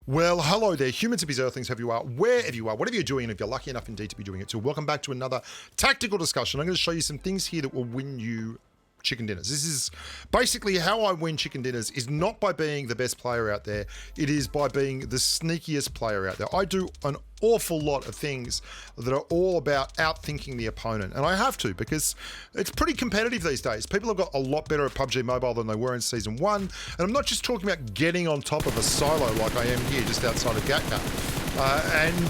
Well, hello there, humans, hippies, earthlings, whoever you are, wherever you are, whatever you're doing, and if you're lucky enough indeed to be doing it too, welcome back to another tactical discussion. I'm going to show you some things here that will win you chicken dinners. This is basically how I win chicken dinners, is not by being the best player out there, it is by being the sneakiest player out there. I do an awful lot of things that are all about outthinking the opponent, and I have to, because it's pretty competitive these days. People have got a lot better at PUBG Mobile than they were in Season 1, and I'm not just talking about getting on top of a silo like I am here just outside of Gatka. And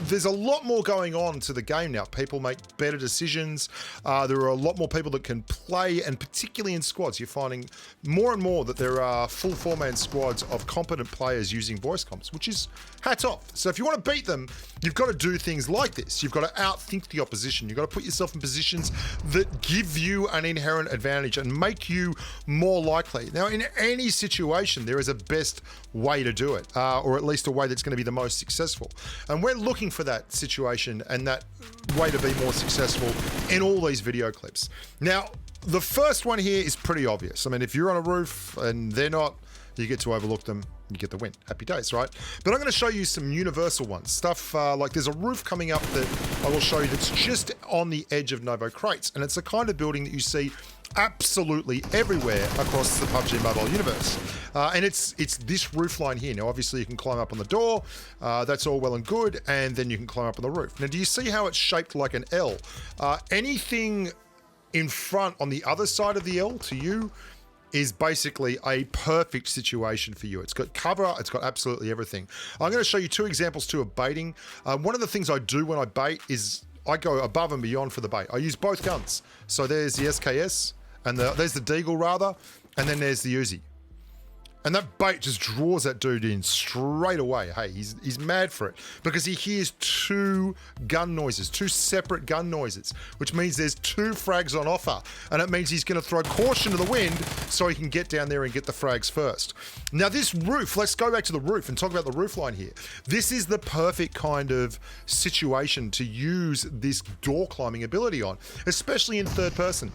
there's a lot more going on to the game now. People make better decisions. There are a lot more people that can play, and particularly in squads, you're finding more and more that there are full four-man squads of competent players using voice comps, which is hats off. So if you want to beat them, you've got to do things like this. You've got to outthink the opposition. You've got to put yourself in positions that give you an inherent advantage and make you more likely. Now, in any situation, there is a best way to do it, or at least a way that's going to be the most successful. And we're looking for that situation and that way to be more successful in all these video clips. Now, the first one here is pretty obvious. I mean, if you're on a roof and they're not, you get to overlook them, you get the win. Happy days, right? But I'm going to show you some universal ones. Stuff like there's a roof coming up that I will show you that's just on the edge of Novo crates. And it's the kind of building that you see absolutely everywhere across the PUBG Mobile universe. And it's this roof line here. Now, obviously, you can climb up on the door. That's all well and good. And then you can climb up on the roof. Now, do you see how it's shaped like an L? Anything in front on the other side of the L to you is basically a perfect situation for you. It's got cover, it's got absolutely everything. I'm going to show you two examples too of baiting. One of the things I do when I bait is I go above and beyond for the bait. I use both guns. So there's the SKS, and there's the Deagle rather, and then there's the Uzi. And that bait just draws that dude in straight away. Hey, he's mad for it because he hears two gun noises, two separate gun noises, which means there's two frags on offer. And it means he's going to throw caution to the wind so he can get down there and get the frags first. Now, this roof, let's go back to the roof and talk about the roof line here. This is the perfect kind of situation to use this door climbing ability on, especially in third person.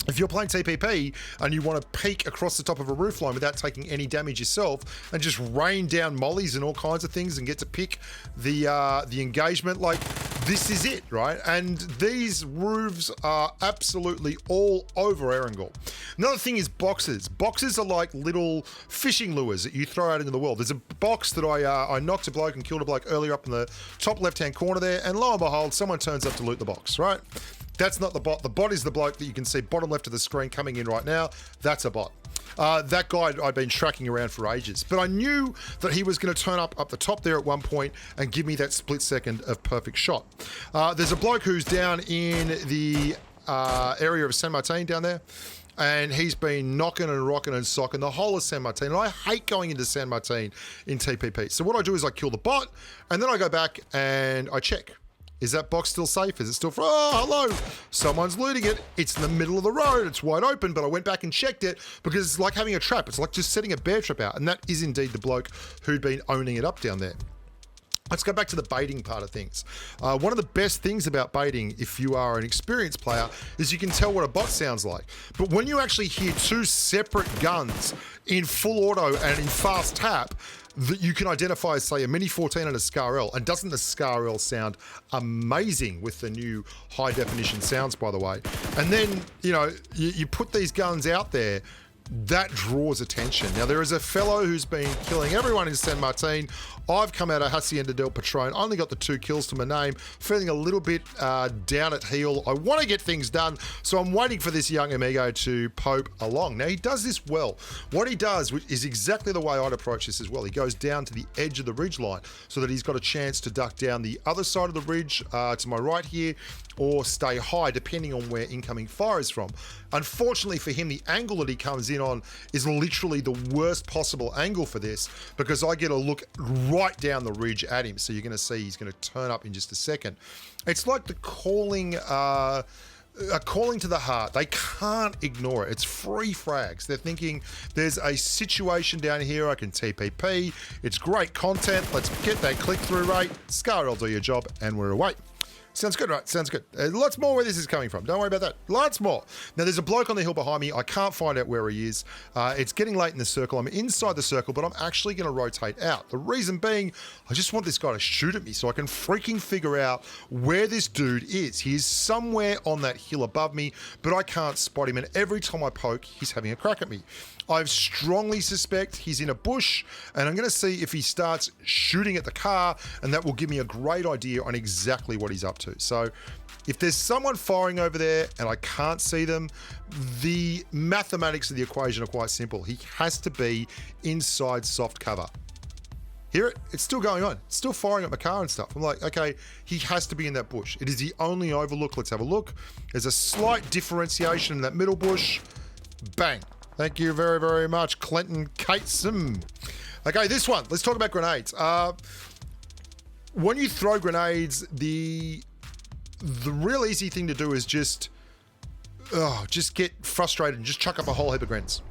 If you're playing TPP and you want to peek across the top of a roof line without taking any damage yourself and just rain down mollies and all kinds of things and get to pick the engagement, like this is it, right? And these roofs are absolutely all over Erangel. Another thing is boxes. Boxes are like little fishing lures that you throw out into the world. There's a box that I knocked a bloke and killed a bloke earlier up in the top left-hand corner there, and lo and behold, someone turns up to loot the box, right? That's not the bot. The bot is the bloke that you can see bottom left of the screen coming in right now. That's a bot. That guy I'd been tracking around for ages, but I knew that he was going to turn up the top there at one point and give me that split second of perfect shot. There's a bloke who's down in the area of San Martin down there, and he's been knocking and rocking and socking the whole of San Martin. And I hate going into San Martin in TPP. So what I do is I kill the bot, and then I go back and I check. Is that box still safe? Is it still oh, hello, someone's looting it. It's in the middle of the road. It's wide open, but I went back and checked it because it's like having a trap. It's like just setting a bear trap out. And that is indeed the bloke who'd been owning it up down there. Let's go back to the baiting part of things. One of the best things about baiting, if you are an experienced player, is you can tell what a bot sounds like. But when you actually hear two separate guns in full auto and in fast tap, that you can identify as, say, a Mini 14 and a Scar L. And doesn't the Scar L sound amazing with the new high definition sounds, by the way? And then, you know, you put these guns out there, that draws attention. Now, there is a fellow who's been killing everyone in San Martin. I've come out of Hacienda del Patron, only got the 2 kills to my name, feeling a little bit down at heel. I want to get things done, so I'm waiting for this young amigo to pope along. Now, he does this well. What he does is exactly the way I'd approach this as well. He goes down to the edge of the ridge line so that he's got a chance to duck down the other side of the ridge to my right here, or stay high, depending on where incoming fire is from. Unfortunately for him, the angle that he comes in on is literally the worst possible angle for this, because I get a look right down the ridge at him. So you're going to see he's going to turn up in just a second. It's like the calling to the heart. They can't ignore it. It's free frags. They're thinking there's a situation down here. I can TPP. It's great content. Let's get that click-through rate. Scar, I'll do your job, and we're away. Sounds good, right? Sounds good. Lots more where this is coming from. Don't worry about that. Lots more. Now, there's a bloke on the hill behind me. I can't find out where he is. It's getting late in the circle. I'm inside the circle, but I'm actually going to rotate out. The reason being, I just want this guy to shoot at me so I can freaking figure out where this dude is. He is somewhere on that hill above me, but I can't spot him. And every time I poke, he's having a crack at me. I strongly suspect he's in a bush, and I'm going to see if he starts shooting at the car, and that will give me a great idea on exactly what he's up to. So if there's someone firing over there and I can't see them, the mathematics of the equation are quite simple. He has to be inside soft cover. Hear it? It's still going on. It's still firing at my car and stuff. I'm like, okay, he has to be in that bush. It is the only overlook. Let's have a look. There's a slight differentiation in that middle bush. Bang. Thank you very, very much, Clinton Cateson. Okay, this one. Let's talk about grenades. When you throw grenades, the real easy thing to do is just get frustrated and just chuck up a whole heap of grenades.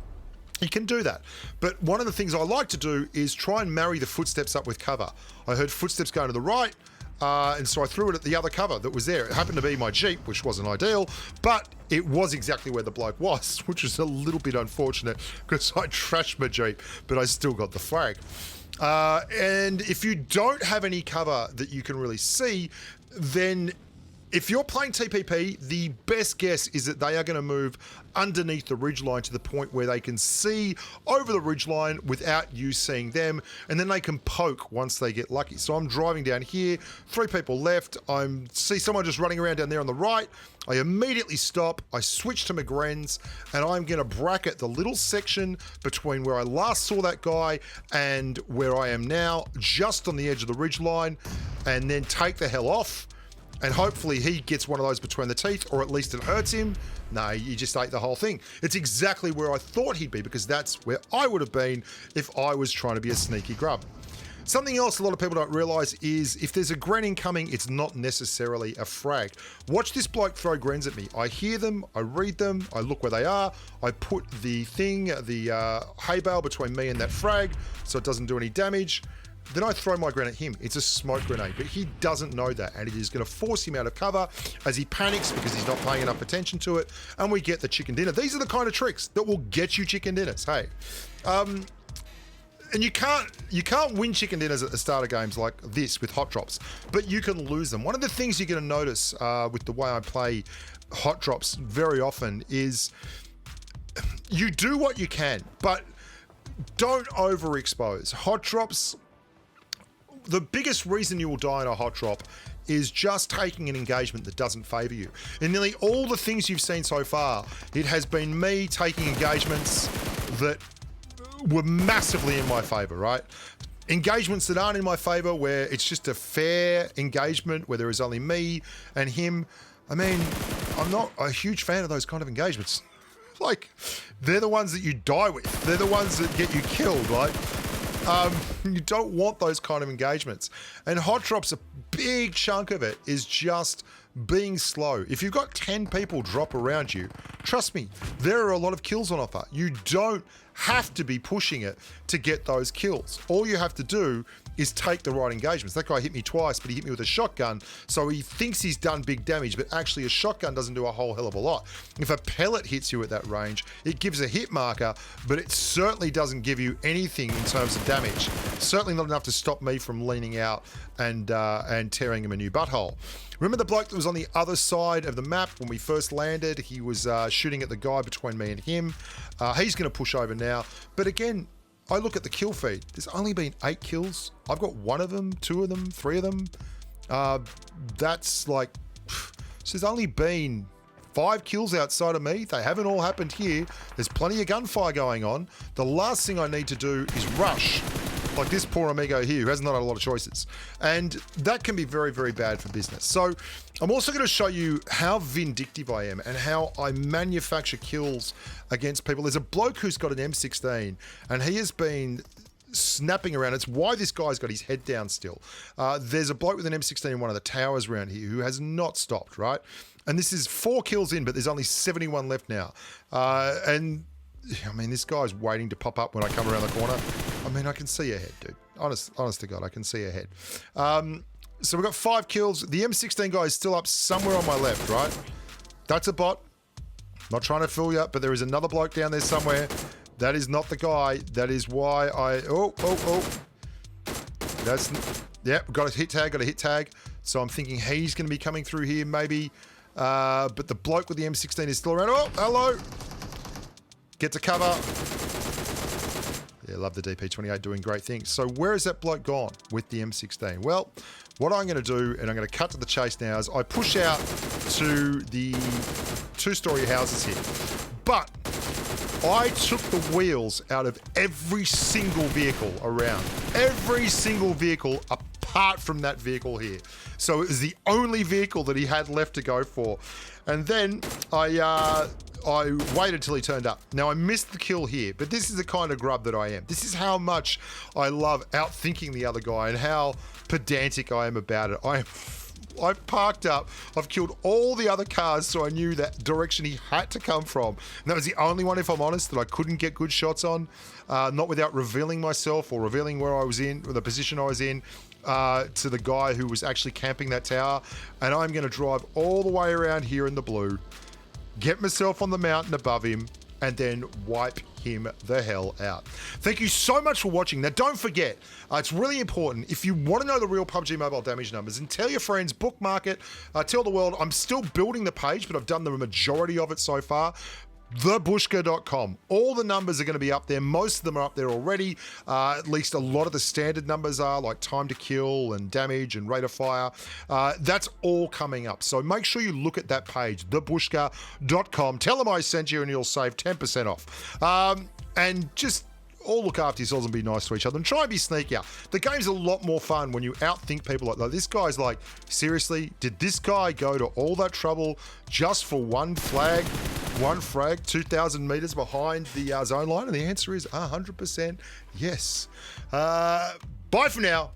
You can do that. But one of the things I like to do is try and marry the footsteps up with cover. I heard footsteps going to the right, and so I threw it at the other cover that was there. It happened to be my Jeep, which wasn't ideal, but it was exactly where the bloke was, which is a little bit unfortunate because I trashed my Jeep, but I still got the flag. And if you don't have any cover that you can really see, then if you're playing TPP, the best guess is that they are going to move underneath the ridgeline to the point where they can see over the ridgeline without you seeing them, and then they can poke once they get lucky. So I'm driving down here, 3 people left. I see someone just running around down there on the right. I immediately stop. I switch to McGren's, and I'm going to bracket the little section between where I last saw that guy and where I am now, just on the edge of the ridgeline, and then take the hell off. And hopefully he gets one of those between the teeth, or at least it hurts him. No, you just ate the whole thing. It's exactly where I thought he'd be, because that's where I would have been if I was trying to be a sneaky grub. Something else a lot of people don't realise is if there's a gren incoming, it's not necessarily a frag. Watch this bloke throw grens at me. I hear them, I read them, I look where they are, I put the hay bale between me and that frag so it doesn't do any damage. Then I throw my grenade at him. It's a smoke grenade, but he doesn't know that, and it is going to force him out of cover as he panics because he's not paying enough attention to it, and we get the chicken dinner. These are the kind of tricks that will get you chicken dinners. Hey, and you can't win chicken dinners at the start of games like this with hot drops, but you can lose them. One of the things you're going to notice with the way I play hot drops very often is you do what you can, but don't overexpose. Hot drops. The biggest reason you will die in a hot drop is just taking an engagement that doesn't favour you. In nearly all the things you've seen so far, it has been me taking engagements that were massively in my favour, right? Engagements that aren't in my favour, where it's just a fair engagement, where there is only me and him. I mean, I'm not a huge fan of those kind of engagements. Like, they're the ones that you die with. They're the ones that get you killed, right? You don't want those kind of engagements. And hot drops, a big chunk of it is just being slow. If you've got 10 people drop around you, trust me, there are a lot of kills on offer. You don't have to be pushing it to get those kills. All you have to do is take the right engagements. That guy hit me twice, but he hit me with a shotgun, so he thinks he's done big damage, but actually a shotgun doesn't do a whole hell of a lot. If a pellet hits you at that range, it gives a hit marker, but it certainly doesn't give you anything in terms of damage. Certainly not enough to stop me from leaning out and tearing him a new butthole. Remember the bloke that was on the other side of the map when we first landed? He was shooting at the guy between me and him. He's going to push over now, but again, I look at the kill feed. There's only been 8 kills. I've got 1 of them, 2 of them, 3 of them. That's like, so there's only been 5 kills outside of me. They haven't all happened here. There's plenty of gunfire going on. The last thing I need to do is rush, like this poor amigo here who has not had a lot of choices. And that can be very, very bad for business. So I'm also going to show you how vindictive I am and how I manufacture kills against people. There's a bloke who's got an M16 and he has been snapping around. It's why this guy's got his head down still. There's a bloke with an M16 in one of the towers around here who has not stopped, right? And this is 4 kills in, but there's only 71 left now. And I mean, this guy's waiting to pop up when I come around the corner. I mean, I can see ahead, dude. Honest to God, I can see ahead. So we've got 5 kills. The M16 guy is still up somewhere on my left, right? That's a bot. Not trying to fool you, but there is another bloke down there somewhere. That is not the guy. That is why I... Oh. That's... Yeah, got a hit tag. So I'm thinking he's going to be coming through here, maybe. But the bloke with the M16 is still around. Oh, hello. Get to cover. Yeah, love the DP28 doing great things. So where is that bloke gone with the M16? Well, what I'm going to do, and I'm going to cut to the chase now, is I push out to the 2-story houses here. But I took the wheels out of every single vehicle around. Every single vehicle apart from that vehicle here. So it was the only vehicle that he had left to go for. And then I waited till he turned up. Now, I missed the kill here, but this is the kind of grub that I am. This is how much I love outthinking the other guy and how pedantic I am about it. I've parked up. I've killed all the other cars, so I knew that direction he had to come from. And that was the only one, if I'm honest, that I couldn't get good shots on, not without revealing myself or revealing where I was in, or the position I was in, to the guy who was actually camping that tower. And I'm going to drive all the way around here in the blue, get myself on the mountain above him, and then wipe him the hell out. Thank you so much for watching. Now, don't forget, it's really important, if you want to know the real PUBG Mobile damage numbers, and tell your friends, bookmark it, tell the world, I'm still building the page, but I've done the majority of it so far. thebushka.com. All the numbers are going to be up there. Most of them are up there already. At least a lot of the standard numbers are, like time to kill and damage and rate of fire. That's all coming up. So make sure you look at that page, thebushka.com. Tell them I sent you and you'll save 10% off. And just all look after yourselves and be nice to each other and try and be sneakier. The game's a lot more fun when you outthink people like that. This guy's like, seriously, did this guy go to all that trouble just for one frag 2,000 meters behind the zone line? And the answer is 100% yes. Bye for now.